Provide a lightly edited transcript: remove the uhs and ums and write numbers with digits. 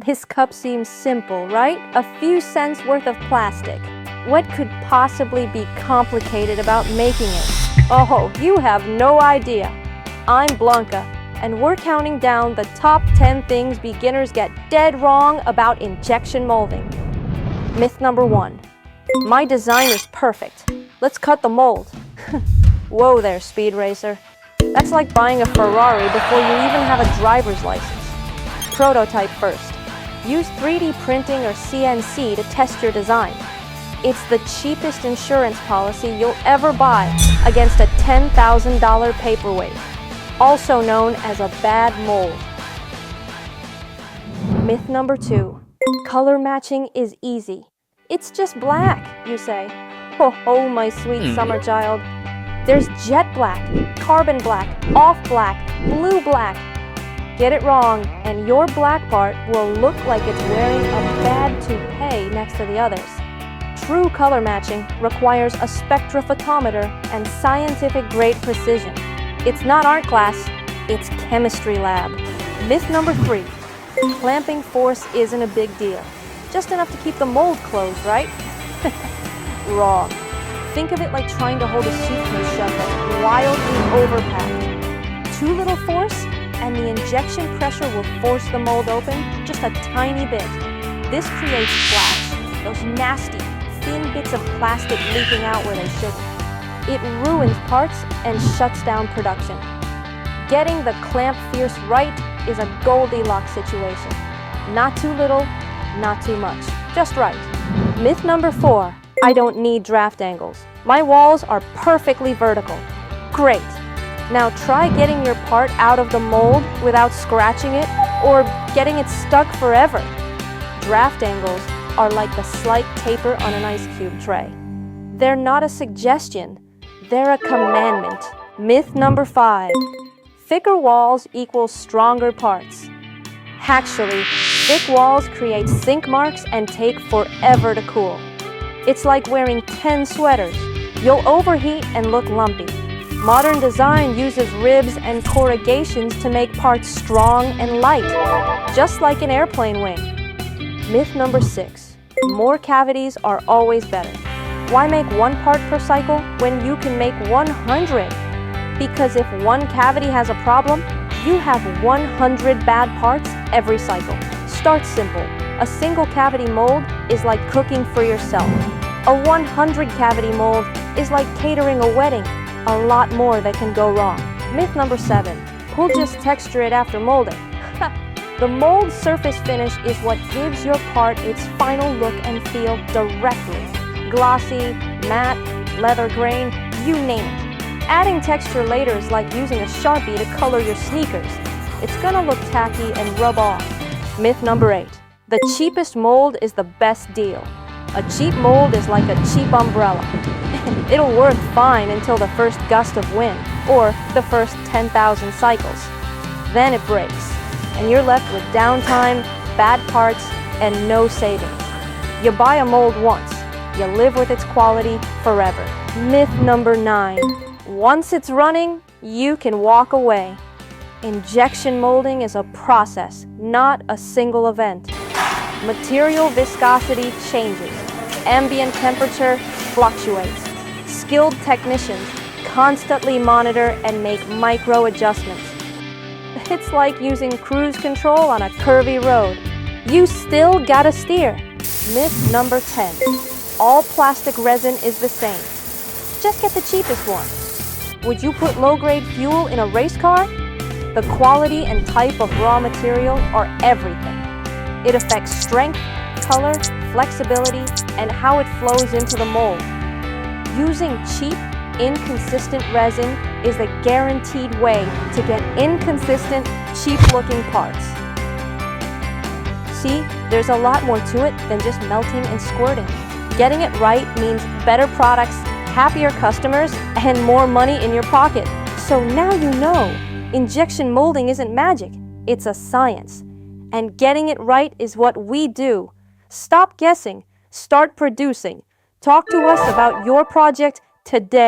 This cup seems simple, right? A few cents worth of plastic. What could possibly be complicated about making it? Oh, you have no idea. I'm Blanca, and we're counting down the top 10 things beginners get dead wrong about injection molding. Myth number 1. My design is perfect. Let's cut the mold. Whoa there, speed racer. That's like buying a Ferrari before you even have a driver's license. Prototype first. Use 3D printing or CNC to test your design. It's the cheapest insurance policy you'll ever buy against a $10,000 paperweight, also known as a bad mold. Myth number 2. Color matching is easy. It's just black, you say. Oh, my sweet summer child. There's jet black, carbon black, off black, blue black. Get it wrong, and your black part will look like it's wearing a bad toupee next to the others. True color matching requires a spectrophotometer and scientific-grade precision. It's not art class, it's chemistry lab. Myth number 3. Clamping force isn't a big deal. Just enough to keep the mold closed, right? Wrong. Think of it like trying to hold a suitcase shut that's wildly overpacked. Too little force, and the injection pressure will force the mold open just a tiny bit. This creates splash, those nasty, thin bits of plastic leaking out where they shouldn't. It ruins parts and shuts down production. Getting the clamp fierce right is a Goldilocks situation. Not too little, not too much. Just right. Myth number 4. I don't need draft angles. My walls are perfectly vertical. Great. Now try getting your part out of the mold without scratching it or getting it stuck forever. Draft angles are like the slight taper on an ice cube tray. They're not a suggestion, they're a commandment. Myth number 5. Thicker walls equals stronger parts. Actually, thick walls create sink marks and take forever to cool. It's like wearing 10 sweaters. You'll overheat and look lumpy. Modern design uses ribs and corrugations to make parts strong and light, just like an airplane wing. Myth number 6. More cavities are always better. Why make one part per cycle when you can make 100? Because if one cavity has a problem, you have 100 bad parts every cycle. Start simple. A single cavity mold is like cooking for yourself. A 100 cavity mold is like catering a wedding. A lot more that can go wrong. Myth number 7. We'll just texture it after molding. The mold surface finish is what gives your part its final look and feel directly. Glossy, matte, leather grain, you name it. Adding texture later is like using a Sharpie to color your sneakers. It's gonna look tacky and rub off. Myth number 8. The cheapest mold is the best deal. A cheap mold is like a cheap umbrella. It'll work fine until the first gust of wind, or the first 10,000 cycles. Then it breaks, and you're left with downtime, bad parts, and no savings. You buy a mold once, you live with its quality forever. Myth number 9. Once it's running, you can walk away. Injection molding is a process, not a single event. Material viscosity changes. Ambient temperature fluctuates. Skilled technicians constantly monitor and make micro adjustments. It's like using cruise control on a curvy road. You still gotta steer. Myth number 10. All plastic resin is the same. Just get the cheapest one. Would you put low-grade fuel in a race car? The quality and type of raw material are everything. It affects strength, color, flexibility, and how it flows into the mold. Using cheap, inconsistent resin is a guaranteed way to get inconsistent, cheap-looking parts. See, there's a lot more to it than just melting and squirting. Getting it right means better products, happier customers, and more money in your pocket. So now you know, injection molding isn't magic, it's a science. And getting it right is what we do. Stop guessing, start producing. Talk to us about your project today.